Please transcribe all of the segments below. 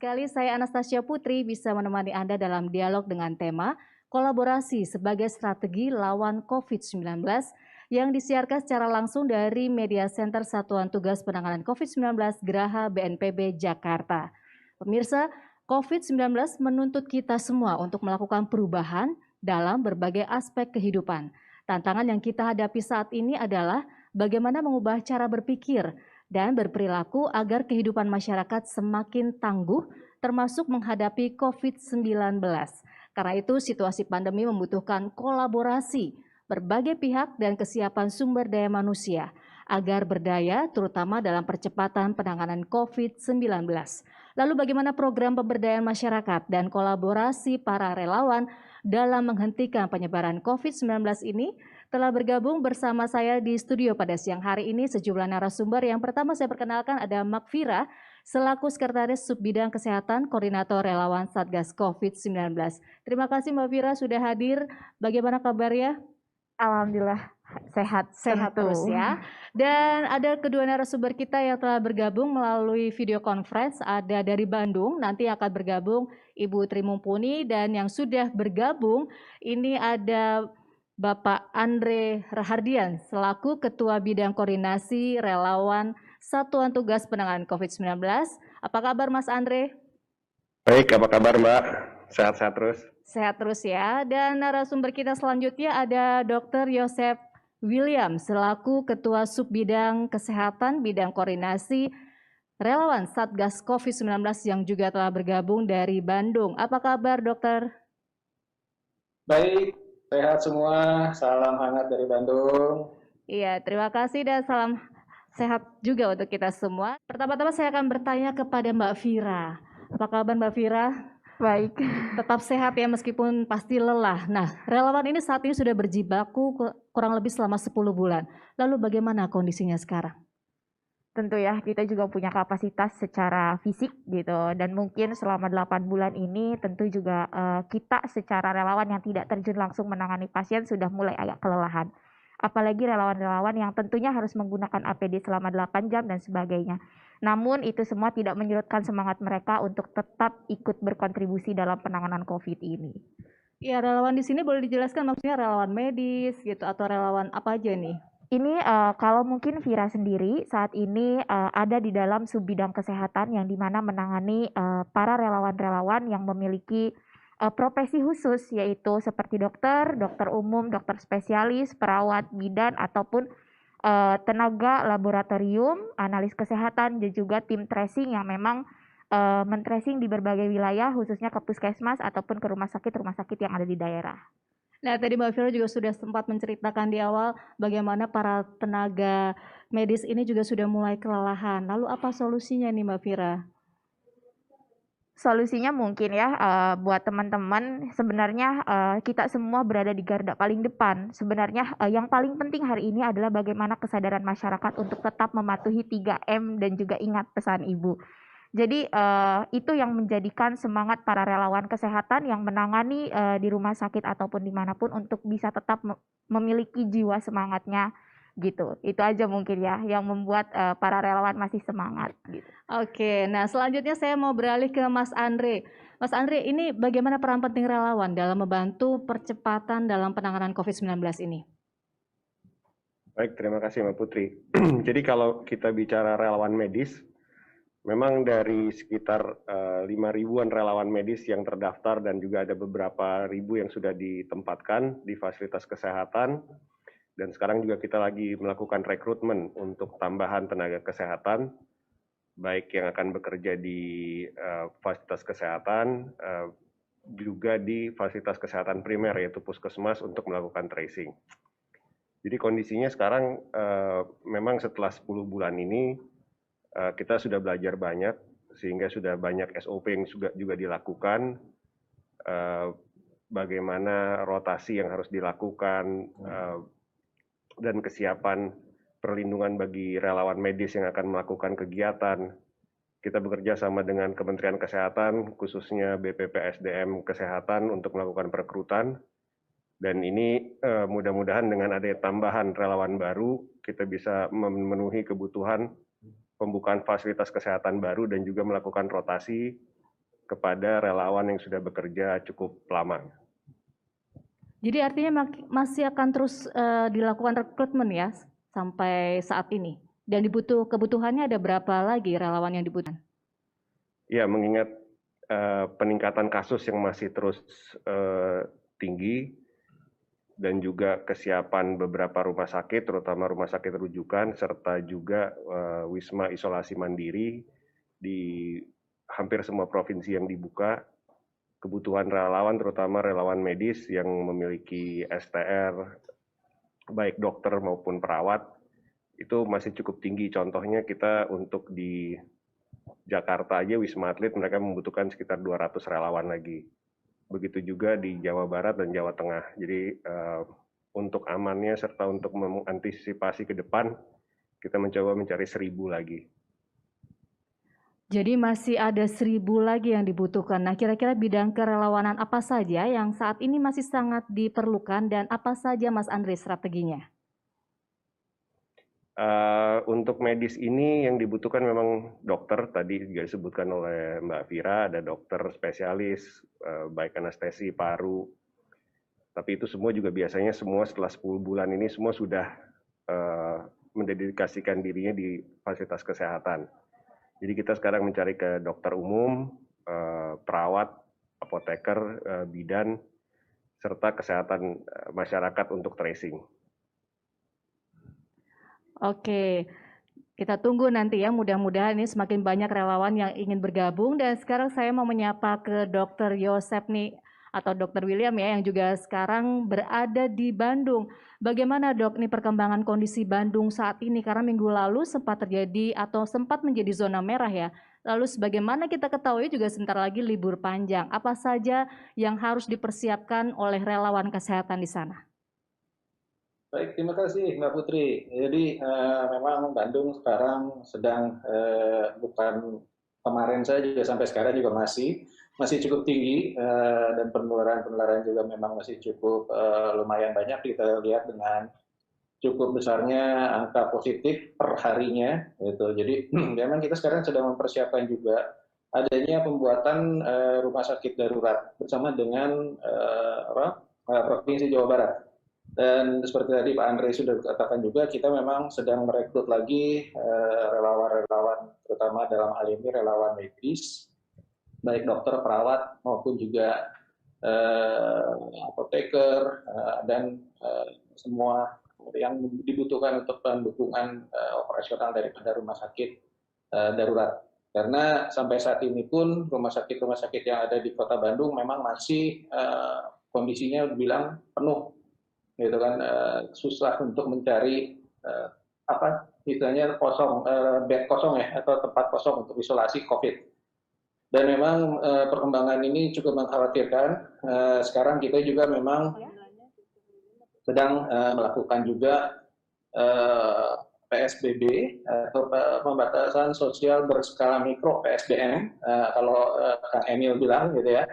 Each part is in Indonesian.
sekali saya Anastasia Putri bisa menemani Anda dalam dialog dengan tema kolaborasi sebagai strategi lawan COVID-19 yang disiarkan secara langsung dari Media Center Satuan Tugas Penanganan COVID-19 Geraha BNPB Jakarta. Pemirsa, COVID-19 menuntut kita semua untuk melakukan perubahan dalam berbagai aspek kehidupan. Tantangan yang kita hadapi saat ini adalah bagaimana mengubah cara berpikir dan berperilaku agar kehidupan masyarakat semakin tangguh termasuk menghadapi COVID-19. Karena itu situasi pandemi membutuhkan kolaborasi berbagai pihak dan kesiapan sumber daya manusia agar berdaya terutama dalam percepatan penanganan COVID-19. Lalu bagaimana program pemberdayaan masyarakat dan kolaborasi para relawan dalam menghentikan penyebaran COVID-19 ini? Telah bergabung bersama saya di studio pada siang hari ini sejumlah narasumber. Yang pertama saya perkenalkan ada Makfira selaku Sekretaris Subbidang Kesehatan Koordinator Relawan Satgas COVID-19. Terima kasih Mbak Fira sudah hadir. Bagaimana kabarnya? Alhamdulillah sehat terus ya. Dan ada kedua narasumber kita yang telah bergabung melalui video conference. Ada dari Bandung, nanti akan bergabung Ibu Tri Mumpuni, dan yang sudah bergabung ini ada Bapak Andre Rahardian selaku Ketua Bidang Koordinasi Relawan Satuan Tugas Penanganan COVID-19. Apa kabar Mas Andre? Baik, apa kabar Mbak? Sehat-sehat terus? Sehat terus ya. Dan narasumber kita selanjutnya ada Dr. Yosef William selaku Ketua Subbidang Kesehatan Bidang Koordinasi Relawan Satgas COVID-19 yang juga telah bergabung dari Bandung. Apa kabar dokter? Baik, sehat semua, salam hangat dari Bandung. Iya, terima kasih dan salam sehat juga untuk kita semua. Pertama-tama saya akan bertanya kepada Mbak Fira. Apa kabar Mbak Fira? Baik. Tetap sehat ya meskipun pasti lelah. Nah, relawan ini saat ini sudah berjibaku kurang lebih selama 10 bulan. Lalu bagaimana kondisinya sekarang? Tentu ya, kita juga punya kapasitas secara fisik gitu, dan mungkin selama 8 bulan ini tentu juga kita secara relawan yang tidak terjun langsung menangani pasien sudah mulai agak kelelahan. Apalagi relawan-relawan yang tentunya harus menggunakan APD selama 8 jam dan sebagainya. Namun itu semua tidak menyurutkan semangat mereka untuk tetap ikut berkontribusi dalam penanganan COVID ini. Ya, relawan di sini boleh dijelaskan maksudnya relawan medis gitu atau relawan apa aja nih? Ini kalau mungkin Vira sendiri saat ini ada di dalam subbidang kesehatan yang dimana menangani para relawan-relawan yang memiliki profesi khusus yaitu seperti dokter, dokter umum, dokter spesialis, perawat, bidan ataupun tenaga laboratorium, analis kesehatan dan juga tim tracing yang memang men-tracing di berbagai wilayah khususnya ke puskesmas ataupun ke rumah sakit yang ada di daerah. Nah, tadi Mbak Fira juga sudah sempat menceritakan di awal bagaimana para tenaga medis ini juga sudah mulai kelelahan. Lalu apa solusinya nih Mbak Fira? Solusinya mungkin ya buat teman-teman sebenarnya kita semua berada di garda paling depan. Sebenarnya yang paling penting hari ini adalah bagaimana kesadaran masyarakat untuk tetap mematuhi 3M dan juga ingat pesan Ibu. Jadi itu yang menjadikan semangat para relawan kesehatan yang menangani di rumah sakit ataupun dimanapun untuk bisa tetap memiliki jiwa semangatnya gitu. Itu aja mungkin ya yang membuat para relawan masih semangat. Gitu. Oke, nah selanjutnya saya mau beralih ke Mas Andre. Mas Andre, ini bagaimana peran penting relawan dalam membantu percepatan dalam penanganan COVID-19 ini? Baik, terima kasih Mbak Putri. Jadi kalau kita bicara relawan medis, memang dari sekitar 5.000-an relawan medis yang terdaftar dan juga ada beberapa ribu yang sudah ditempatkan di fasilitas kesehatan. Dan sekarang juga kita lagi melakukan rekrutmen untuk tambahan tenaga kesehatan, baik yang akan bekerja di fasilitas kesehatan, juga di fasilitas kesehatan primer yaitu puskesmas untuk melakukan tracing. Jadi kondisinya sekarang memang setelah 10 bulan ini, kita sudah belajar banyak sehingga sudah banyak SOP yang juga dilakukan, bagaimana rotasi yang harus dilakukan dan kesiapan perlindungan bagi relawan medis yang akan melakukan kegiatan. Kita bekerja sama dengan Kementerian Kesehatan khususnya BPPSDM Kesehatan untuk melakukan perekrutan, dan ini mudah-mudahan dengan adanya tambahan relawan baru kita bisa memenuhi kebutuhan pembukaan fasilitas kesehatan baru dan juga melakukan rotasi kepada relawan yang sudah bekerja cukup lama. Jadi artinya masih akan terus dilakukan rekrutmen ya sampai saat ini. Dan kebutuhannya ada berapa lagi relawan yang dibutuhkan? Ya, mengingat peningkatan kasus yang masih terus tinggi dan juga kesiapan beberapa rumah sakit, terutama rumah sakit rujukan, serta juga wisma isolasi mandiri di hampir semua provinsi yang dibuka, kebutuhan relawan, terutama relawan medis yang memiliki STR, baik dokter maupun perawat, itu masih cukup tinggi. Contohnya kita untuk di Jakarta aja Wisma Atlet mereka membutuhkan sekitar 200 relawan lagi. Begitu juga di Jawa Barat dan Jawa Tengah. Jadi untuk amannya serta untuk mengantisipasi ke depan, kita mencoba mencari 1.000 lagi. Jadi masih ada 1.000 lagi yang dibutuhkan. Nah, kira-kira bidang kerelawanan apa saja yang saat ini masih sangat diperlukan dan apa saja Mas Andre strateginya? Untuk medis ini yang dibutuhkan memang dokter, tadi juga disebutkan oleh Mbak Vira, ada dokter spesialis, baik anestesi, paru. Tapi itu semua juga biasanya semua setelah 10 bulan ini semua sudah mendedikasikan dirinya di fasilitas kesehatan. Jadi kita sekarang mencari ke dokter umum, perawat, apoteker, bidan, serta kesehatan masyarakat untuk tracing. Oke, kita tunggu nanti ya, mudah-mudahan ini semakin banyak relawan yang ingin bergabung. Dan sekarang saya mau menyapa ke Dr. Yosep nih, atau Dr. William ya, yang juga sekarang berada di Bandung. Bagaimana dok nih perkembangan kondisi Bandung saat ini? Karena minggu lalu sempat terjadi atau sempat menjadi zona merah ya. Lalu sebagaimana kita ketahui juga sebentar lagi libur panjang. Apa saja yang harus dipersiapkan oleh relawan kesehatan di sana? Baik, terima kasih Mbak Putri. Jadi memang Bandung sekarang sedang bukan kemarin saja sampai sekarang juga masih cukup tinggi dan penularan juga memang masih cukup lumayan banyak. Kita lihat dengan cukup besarnya angka positif per harinya gitu. Jadi memang kita sekarang sedang mempersiapkan juga adanya pembuatan rumah sakit darurat bersama dengan Provinsi Jawa Barat. Dan seperti tadi Pak Andre sudah katakan juga, kita memang sedang merekrut lagi relawan-relawan, terutama dalam hal ini relawan medis, baik dokter, perawat, maupun juga apoteker, dan semua yang dibutuhkan untuk pendukungan operasional daripada rumah sakit darurat. Karena sampai saat ini pun rumah sakit yang ada di Kota Bandung memang masih kondisinya dibilang penuh, gitu kan, susah untuk mencari istilahnya bed kosong ya, atau tempat kosong untuk isolasi COVID. Dan memang perkembangan ini cukup mengkhawatirkan. Sekarang kita juga memang sedang melakukan juga PSBB atau pembatasan sosial berskala mikro, PSBM, kalau Kang Emil bilang gitu ya,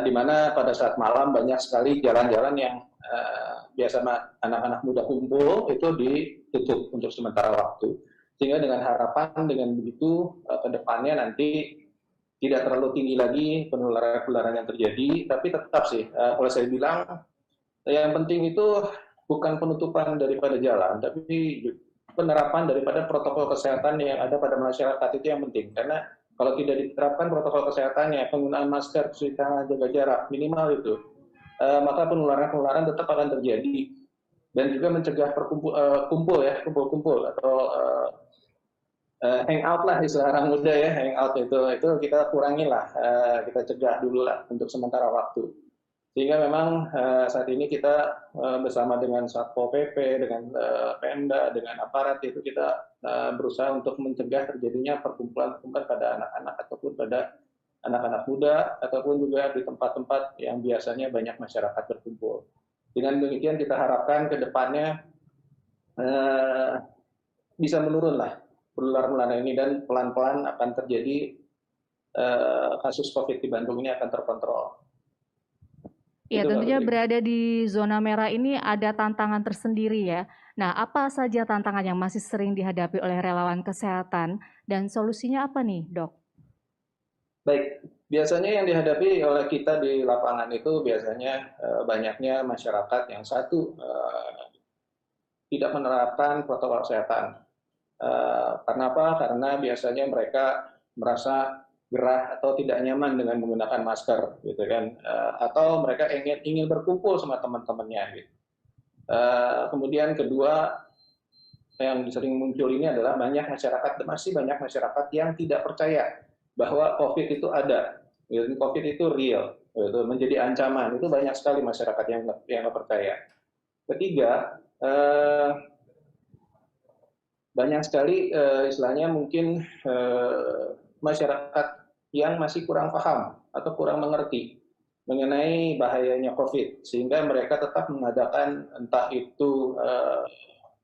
di mana pada saat malam banyak sekali jalan-jalan yang biasa anak-anak muda kumpul itu ditutup untuk sementara waktu. Sehingga dengan harapan dengan begitu ke depannya nanti tidak terlalu tinggi lagi penularan yang terjadi, tapi tetap sih kalau saya bilang yang penting itu bukan penutupan daripada jalan, tapi penerapan daripada protokol kesehatan yang ada pada masyarakat itu yang penting. Karena kalau tidak diterapkan protokol kesehatannya, penggunaan masker, cuci tangan, jaga jarak minimal itu, maka penularan tetap akan terjadi. Dan juga mencegah kumpul atau hangout lah istilah orang muda ya, hangout itu kita kurangin lah, kita cegah dulu lah untuk sementara waktu. Sehingga memang saat ini kita bersama dengan Satpol PP, dengan Pemda, dengan aparat itu kita berusaha untuk mencegah terjadinya perkumpulan pada anak-anak ataupun pada anak-anak muda, ataupun juga di tempat-tempat yang biasanya banyak masyarakat berkumpul. Dengan demikian kita harapkan ke depannya bisa menurun lah penularan ini, dan pelan-pelan akan terjadi kasus COVID di Bandung ini akan terkontrol. Ya, tentunya berada di zona merah ini ada tantangan tersendiri ya. Nah, apa saja tantangan yang masih sering dihadapi oleh relawan kesehatan dan solusinya apa nih, Dok? Baik, Biasanya yang dihadapi oleh kita di lapangan itu biasanya banyaknya masyarakat yang satu tidak menerapkan protokol kesehatan. Karena apa? Karena biasanya mereka merasa gerah atau tidak nyaman dengan menggunakan masker, gitu kan? Atau mereka ingin berkumpul sama teman-temannya, gitu. Kemudian kedua yang sering muncul ini adalah masih banyak masyarakat yang tidak percaya bahwa COVID itu ada, gitu. COVID itu real, gitu. Menjadi ancaman. Itu banyak sekali masyarakat yang nggak percaya. Ketiga, banyak sekali istilahnya mungkin masyarakat yang masih kurang paham atau kurang mengerti mengenai bahayanya COVID, sehingga mereka tetap mengadakan entah itu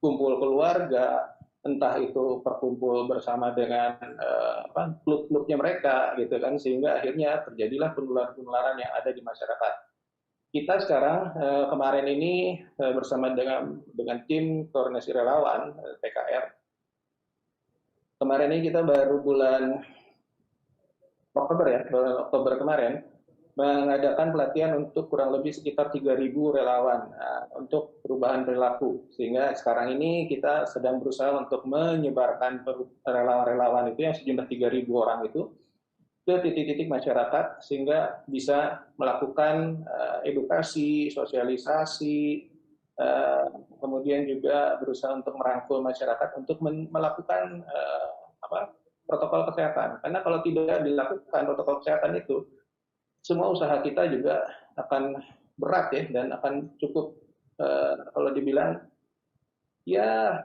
kumpul keluarga, entah itu berkumpul bersama dengan klub-klubnya mereka, gitu kan, sehingga akhirnya terjadilah penularan-penularan yang ada di masyarakat. Kita sekarang kemarin ini bersama dengan tim koordinasi relawan PKR, kemarin ini kita baru bulan Oktober kemarin mengadakan pelatihan untuk kurang lebih sekitar 3.000 relawan untuk perubahan perilaku, sehingga sekarang ini kita sedang berusaha untuk menyebarkan relawan-relawan itu yang sejumlah 3.000 orang itu ke titik-titik masyarakat, sehingga bisa melakukan edukasi, sosialisasi, kemudian juga berusaha untuk merangkul masyarakat untuk melakukan protokol kesehatan. Karena kalau tidak dilakukan protokol kesehatan itu, semua usaha kita juga akan berat ya, dan akan cukup kalau dibilang ya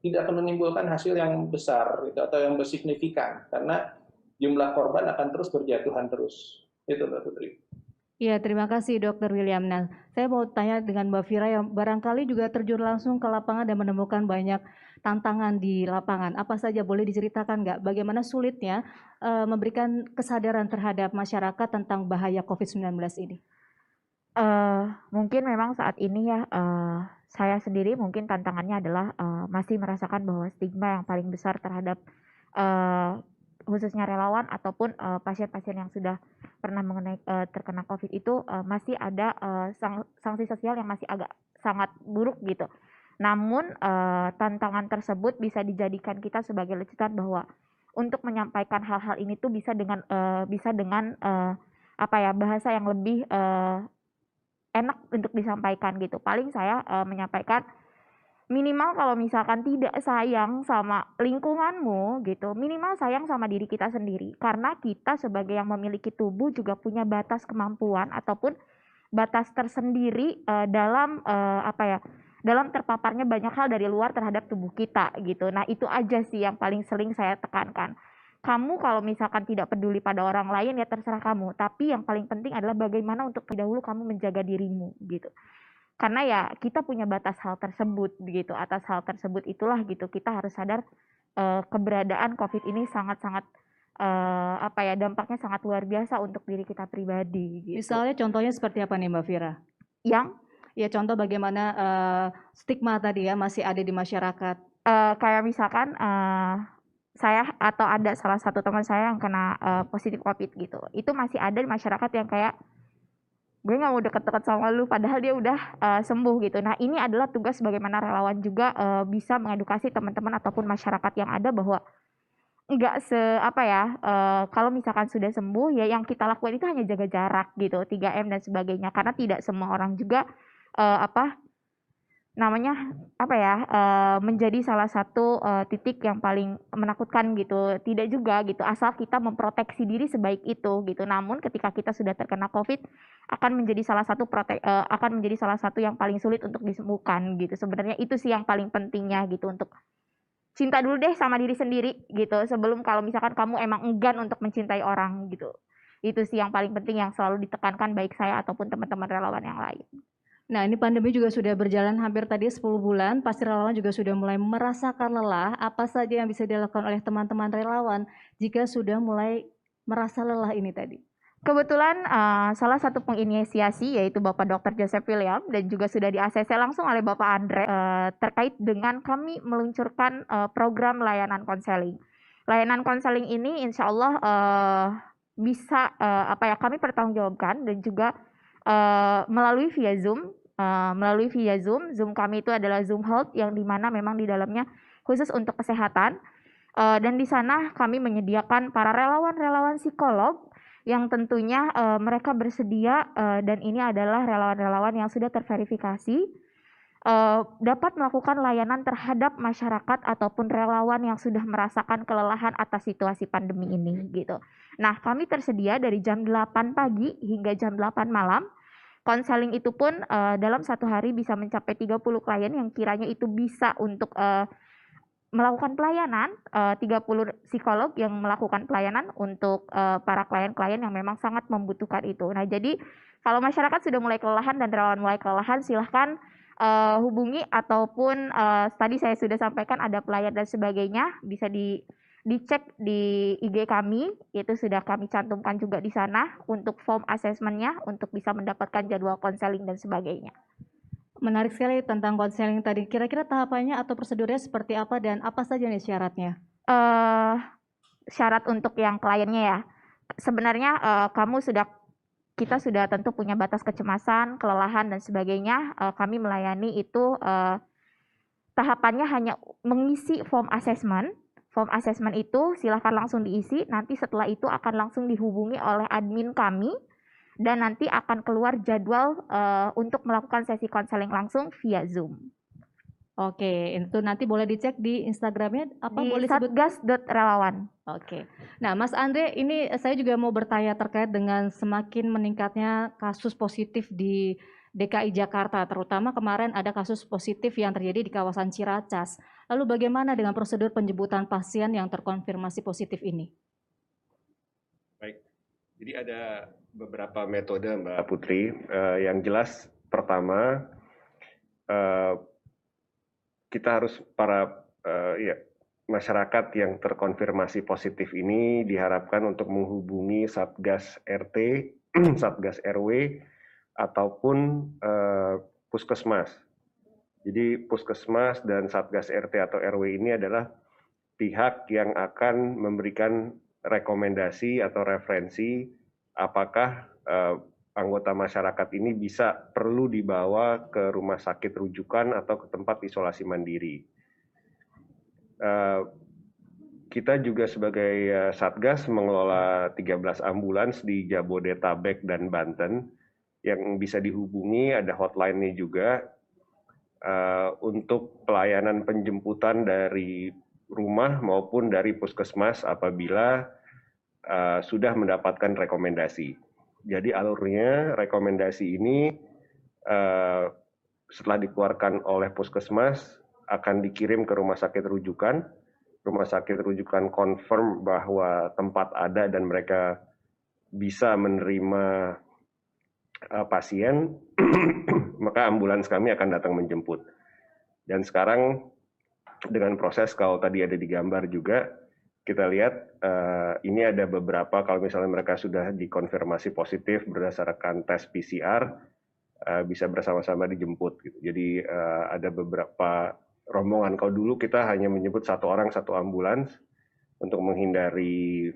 tidak akan menimbulkan hasil yang besar gitu, atau yang bersignifikan, karena jumlah korban akan terus berjatuhan terus. Itu Mbak Putri. Iya, terima kasih Dr. William. Nah, saya mau tanya dengan Mbak Fira yang barangkali juga terjun langsung ke lapangan dan menemukan banyak tantangan di lapangan. Apa saja, boleh diceritakan nggak bagaimana sulitnya memberikan kesadaran terhadap masyarakat tentang bahaya COVID-19 ini? Mungkin memang saat ini ya, saya sendiri mungkin tantangannya adalah masih merasakan bahwa stigma yang paling besar terhadap khususnya relawan ataupun pasien-pasien yang sudah pernah terkena COVID itu masih ada sanksi sosial yang masih agak sangat buruk gitu. Namun tantangan tersebut bisa dijadikan kita sebagai lecutan bahwa untuk menyampaikan hal-hal ini tuh bisa dengan bahasa yang lebih enak untuk disampaikan gitu. Paling saya menyampaikan minimal kalau misalkan tidak sayang sama lingkunganmu gitu, minimal sayang sama diri kita sendiri. Karena kita sebagai yang memiliki tubuh juga punya batas kemampuan ataupun batas tersendiri dalam dalam terpaparnya banyak hal dari luar terhadap tubuh kita gitu. Nah, itu aja sih yang paling sering saya tekankan. Kamu kalau misalkan tidak peduli pada orang lain ya terserah kamu, tapi yang paling penting adalah bagaimana untuk dahulu kamu menjaga dirimu gitu. Karena ya kita punya batas hal tersebut gitu. Atas hal tersebut itulah gitu kita harus sadar keberadaan COVID ini sangat-sangat dampaknya sangat luar biasa untuk diri kita pribadi gitu. Misalnya contohnya seperti apa nih Mbak Fira? Yang ya contoh bagaimana stigma tadi ya masih ada di masyarakat. Kayak misalkan saya atau ada salah satu teman saya yang kena positif COVID gitu. Itu masih ada di masyarakat yang kayak gue nggak mau deket-deket sama lu, padahal dia udah sembuh gitu. Nah, ini adalah tugas bagaimana relawan juga bisa mengedukasi teman-teman ataupun masyarakat yang ada bahwa nggak kalau misalkan sudah sembuh ya yang kita lakukan itu hanya jaga jarak gitu, 3M dan sebagainya. Karena tidak semua orang juga menjadi salah satu titik yang paling menakutkan gitu. Tidak juga gitu, asal kita memproteksi diri sebaik itu gitu. Namun ketika kita sudah terkena COVID akan menjadi salah satu yang paling sulit untuk disembuhkan gitu. Sebenarnya itu sih yang paling pentingnya gitu, untuk cinta dulu deh sama diri sendiri gitu sebelum kalau misalkan kamu emang enggan untuk mencintai orang gitu. Itu sih yang paling penting yang selalu ditekankan baik saya ataupun teman-teman relawan yang lain. Nah, ini pandemi juga sudah berjalan hampir tadi 10 bulan, pasti relawan juga sudah mulai merasakan lelah. Apa saja yang bisa dilakukan oleh teman-teman relawan jika sudah mulai merasa lelah ini tadi? Kebetulan salah satu penginisiasi yaitu Bapak Dr. Joseph William dan juga sudah di-ACC langsung oleh Bapak Andre terkait dengan kami meluncurkan program layanan konseling. Layanan konseling ini insya Allah bisa kami pertanggungjawabkan, dan juga melalui via Zoom. Zoom kami itu adalah Zoom Health, yang dimana memang di dalamnya khusus untuk kesehatan. Dan di sana kami menyediakan para relawan-relawan psikolog yang tentunya mereka bersedia, dan ini adalah relawan-relawan yang sudah terverifikasi, dapat melakukan layanan terhadap masyarakat ataupun relawan yang sudah merasakan kelelahan atas situasi pandemi ini gitu. Nah, kami tersedia dari jam 8 pagi hingga jam 8 malam. Konseling itu pun dalam satu hari bisa mencapai 30 klien yang kiranya itu bisa untuk melakukan pelayanan, 30 psikolog yang melakukan pelayanan untuk para klien-klien yang memang sangat membutuhkan itu. Nah, jadi kalau masyarakat sudah mulai kelelahan dan relawan mulai kelelahan, silahkan hubungi, ataupun tadi saya sudah sampaikan ada pelayar dan sebagainya, bisa dicek di IG kami, itu sudah kami cantumkan juga di sana untuk form assessment-nya untuk bisa mendapatkan jadwal konseling dan sebagainya. Menarik sekali tentang konseling tadi. Kira-kira tahapannya atau prosedurnya seperti apa dan apa saja nih syaratnya? Syarat untuk yang kliennya ya, sebenarnya kita sudah tentu punya batas kecemasan, kelelahan dan sebagainya. Kami melayani itu tahapannya hanya mengisi form assessment. Form assessment itu silahkan langsung diisi, nanti setelah itu akan langsung dihubungi oleh admin kami, dan nanti akan keluar jadwal untuk melakukan sesi konseling langsung via Zoom. Oke, itu nanti boleh dicek di Instagramnya apa? Di boleh sebut? satgas.relawan. Oke. Nah, Mas Andre, ini saya juga mau bertanya terkait dengan semakin meningkatnya kasus positif di DKI Jakarta, terutama kemarin ada kasus positif yang terjadi di kawasan Ciracas. Lalu bagaimana dengan prosedur penjemputan pasien yang terkonfirmasi positif ini? Baik, jadi ada beberapa metode Mbak Putri. Yang jelas pertama, kita harus masyarakat yang terkonfirmasi positif ini diharapkan untuk menghubungi Satgas RT, Satgas RW, ataupun Puskesmas. Jadi Puskesmas dan Satgas RT atau RW ini adalah pihak yang akan memberikan rekomendasi atau referensi apakah anggota masyarakat ini perlu dibawa ke rumah sakit rujukan atau ke tempat isolasi mandiri. Kita juga sebagai Satgas mengelola 13 ambulans di Jabodetabek dan Banten yang bisa dihubungi, ada hotline-nya juga untuk pelayanan penjemputan dari rumah maupun dari puskesmas apabila sudah mendapatkan rekomendasi. Jadi alurnya rekomendasi ini setelah dikeluarkan oleh puskesmas akan dikirim ke rumah sakit rujukan. Rumah sakit rujukan confirm bahwa tempat ada dan mereka bisa menerima pasien, maka ambulans kami akan datang menjemput. Dan sekarang dengan proses, kalau tadi ada di gambar juga, kita lihat ini ada beberapa, kalau misalnya mereka sudah dikonfirmasi positif berdasarkan tes PCR, bisa bersama-sama dijemput. Gitu. Jadi ada beberapa rombongan. Kalau dulu kita hanya menyebut satu orang satu ambulans untuk menghindari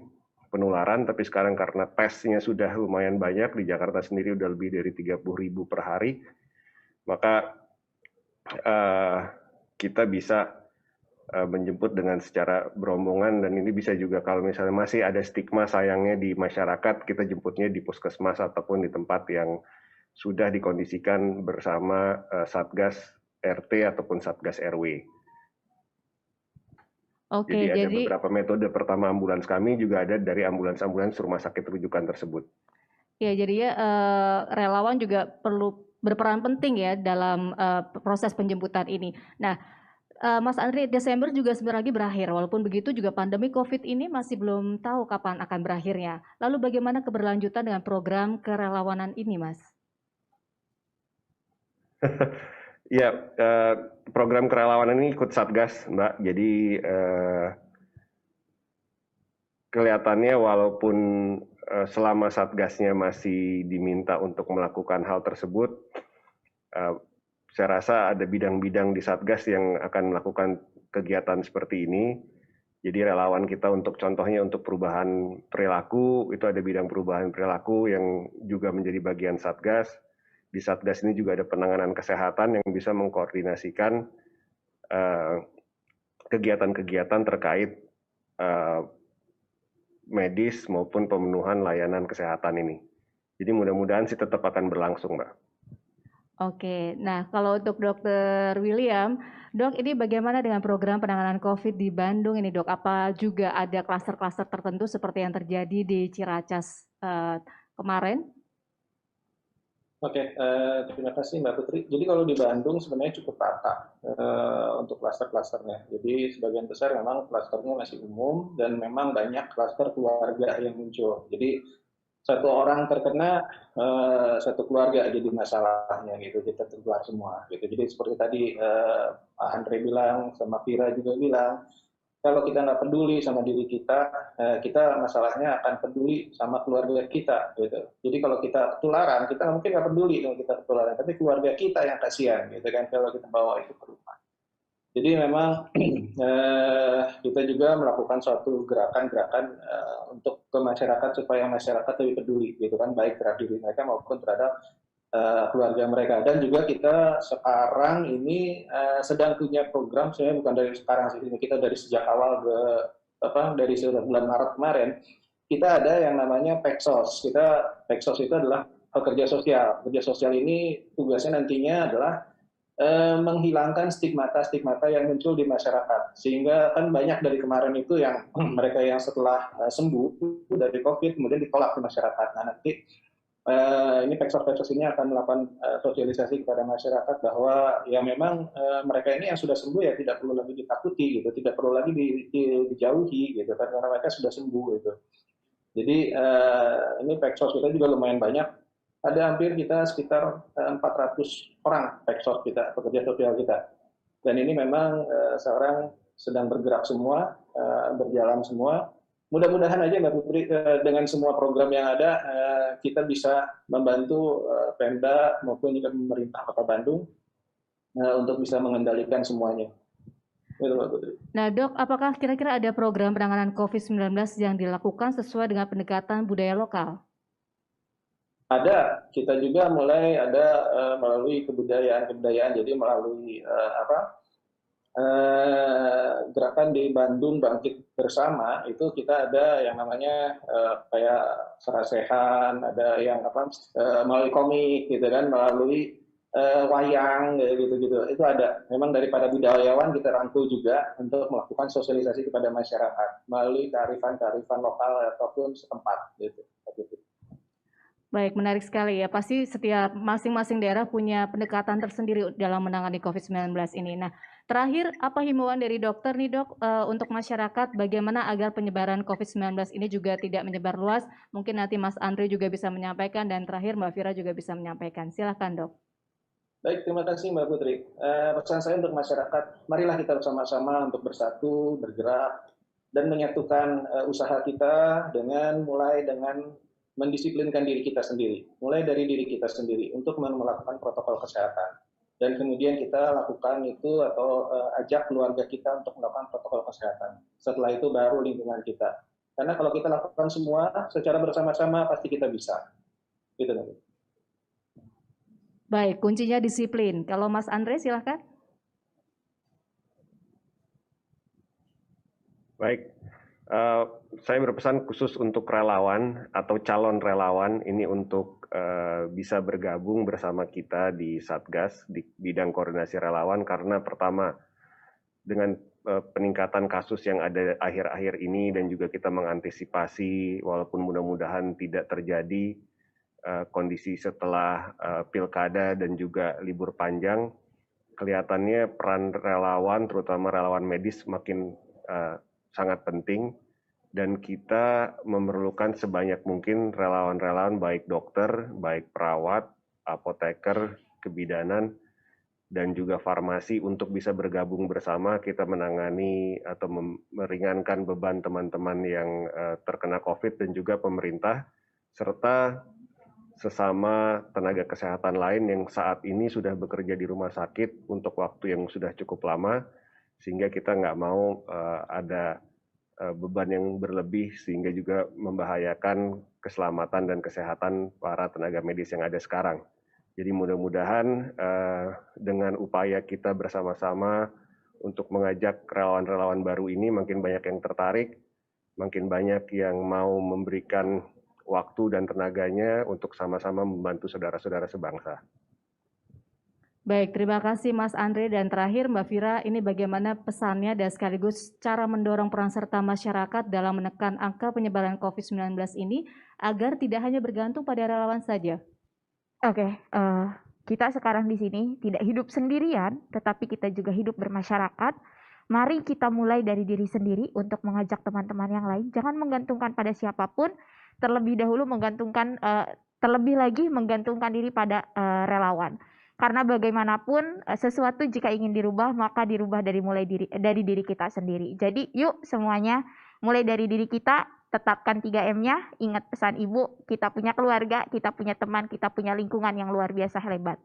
penularan, tapi sekarang karena tesnya sudah lumayan banyak, di Jakarta sendiri udah lebih dari 30.000 per hari, maka kita bisa menjemput dengan secara berombongan, dan ini bisa juga kalau misalnya masih ada stigma sayangnya di masyarakat, kita jemputnya di puskesmas ataupun di tempat yang sudah dikondisikan bersama Satgas RT ataupun Satgas RW. Oke, jadi ada beberapa metode. Pertama, ambulans kami juga ada dari ambulans-ambulans rumah sakit rujukan tersebut. Ya, jadi relawan juga perlu berperan penting ya dalam proses penjemputan ini. Nah, Mas Andre, Desember juga sebentar lagi berakhir. Walaupun begitu juga pandemi COVID ini masih belum tahu kapan akan berakhirnya. Lalu bagaimana keberlanjutan dengan program kerelawanan ini, Mas? Ya, program kerelawanan ini ikut Satgas, Mbak. Jadi kelihatannya walaupun selama Satgasnya masih diminta untuk melakukan hal tersebut, saya rasa ada bidang-bidang di Satgas yang akan melakukan kegiatan seperti ini. Jadi relawan kita untuk contohnya untuk perubahan perilaku, itu ada bidang perubahan perilaku yang juga menjadi bagian Satgas. Di Satgas ini juga ada penanganan kesehatan yang bisa mengkoordinasikan kegiatan-kegiatan terkait medis maupun pemenuhan layanan kesehatan ini. Jadi mudah-mudahan sih tetap akan berlangsung, Mbak. Oke, nah kalau untuk Dokter William, Dok, ini bagaimana dengan program penanganan COVID di Bandung ini, Dok? Apa juga ada klaster-klaster tertentu seperti yang terjadi di Ciracas kemarin? Oke, terima kasih Mbak Putri. Jadi kalau di Bandung sebenarnya cukup rata untuk klaster-klasternya. Jadi sebagian besar memang klasternya masih umum dan memang banyak klaster keluarga yang muncul. Jadi satu orang terkena, satu keluarga jadi masalahnya gitu, kita tertular semua gitu. Jadi seperti tadi Pak Andre bilang, sama Vira juga bilang, kalau kita nggak peduli sama diri kita, kita masalahnya akan peduli sama keluarga kita gitu. Jadi kalau kita ketularan, kita mungkin nggak peduli kalau kita ketularan, tapi keluarga kita yang kasihan gitu kan kalau kita bawa itu ke rumah. Jadi memang kita juga melakukan suatu gerakan-gerakan untuk ke masyarakat supaya masyarakat lebih peduli, gitu kan, baik terhadap diri mereka maupun terhadap keluarga mereka. Dan juga kita sekarang ini sedang punya program, sebenarnya bukan dari sekarang sih, kita dari sejak awal dari bulan Maret kemarin, kita ada yang namanya Peksos. Peksos itu adalah pekerja sosial. Pekerja sosial ini tugasnya nantinya adalah menghilangkan stigmata-stigmata yang muncul di masyarakat. Sehingga kan banyak dari kemarin itu yang mereka yang setelah sembuh dari COVID kemudian ditolak ke masyarakat. Nah nanti ini Peksos-Peksos ini akan melakukan sosialisasi kepada masyarakat bahwa ya memang mereka ini yang sudah sembuh ya tidak perlu lagi ditakuti gitu, tidak perlu lagi dijauhi gitu kan karena mereka sudah sembuh gitu. Jadi ini Peksos kita juga lumayan banyak. Ada hampir kita sekitar 400 orang Peksos kita, pekerja sosial kita. Dan ini memang sekarang sedang bergerak semua, berjalan semua. Mudah-mudahan aja Mbak Putri dengan semua program yang ada kita bisa membantu Pemda maupun juga pemerintah Kota Bandung untuk bisa mengendalikan semuanya. Nah Dok, apakah kira-kira ada program penanganan COVID-19 yang dilakukan sesuai dengan pendekatan budaya lokal? Ada, kita juga mulai ada melalui kebudayaan, jadi melalui gerakan di Bandung Bangkit Bersama, itu kita ada yang namanya kayak sarasehan, ada yang melalui komik gitu kan, melalui wayang gitu-gitu, itu ada. Memang daripada budayawan kita rangkul juga untuk melakukan sosialisasi kepada masyarakat melalui kearifan-kearifan lokal ataupun setempat gitu. Baik, menarik sekali ya. Pasti setiap masing-masing daerah punya pendekatan tersendiri dalam menangani COVID-19 ini. Nah, terakhir apa himbauan dari dokter nih Dok untuk masyarakat bagaimana agar penyebaran COVID-19 ini juga tidak menyebar luas? Mungkin nanti Mas Andre juga bisa menyampaikan dan terakhir Mbak Vira juga bisa menyampaikan. Silakan Dok. Baik, terima kasih Mbak Putri. Pesan saya untuk masyarakat, marilah kita bersama-sama untuk bersatu, bergerak, dan menyatukan usaha kita mulai dengan mendisiplinkan diri kita sendiri, mulai dari diri kita sendiri untuk melakukan protokol kesehatan. Dan kemudian kita lakukan itu atau ajak keluarga kita untuk melakukan protokol kesehatan. Setelah itu baru lingkungan kita. Karena kalau kita lakukan semua secara bersama-sama pasti kita bisa. Gitu nanti. Baik, kuncinya disiplin. Kalau Mas Andre silahkan. Baik, saya berpesan khusus untuk relawan atau calon relawan ini untuk bisa bergabung bersama kita di Satgas di bidang koordinasi relawan karena pertama dengan peningkatan kasus yang ada akhir-akhir ini dan juga kita mengantisipasi walaupun mudah-mudahan tidak terjadi kondisi setelah pilkada dan juga libur panjang, kelihatannya peran relawan terutama relawan medis makin sangat penting dan kita memerlukan sebanyak mungkin relawan-relawan baik dokter, baik perawat, apoteker, kebidanan, dan juga farmasi untuk bisa bergabung bersama kita menangani atau meringankan beban teman-teman yang terkena COVID dan juga pemerintah, serta sesama tenaga kesehatan lain yang saat ini sudah bekerja di rumah sakit untuk waktu yang sudah cukup lama, sehingga kita nggak mau ada beban yang berlebih sehingga juga membahayakan keselamatan dan kesehatan para tenaga medis yang ada sekarang. Jadi mudah-mudahan dengan upaya kita bersama-sama untuk mengajak relawan-relawan baru ini makin banyak yang tertarik, makin banyak yang mau memberikan waktu dan tenaganya untuk sama-sama membantu saudara-saudara sebangsa. Baik, terima kasih Mas Andre. Dan terakhir Mbak Fira, ini bagaimana pesannya dan sekaligus cara mendorong peran serta masyarakat dalam menekan angka penyebaran COVID-19 ini agar tidak hanya bergantung pada relawan saja? Oke, kita sekarang di sini tidak hidup sendirian, tetapi kita juga hidup bermasyarakat. Mari kita mulai dari diri sendiri untuk mengajak teman-teman yang lain. Jangan menggantungkan pada siapapun, terlebih dahulu terlebih lagi menggantungkan diri pada relawan. Karena bagaimanapun sesuatu jika ingin dirubah, maka dirubah dari diri kita sendiri. Jadi yuk semuanya mulai dari diri kita, tetapkan 3M-nya, ingat pesan Ibu, kita punya keluarga, kita punya teman, kita punya lingkungan yang luar biasa hebat.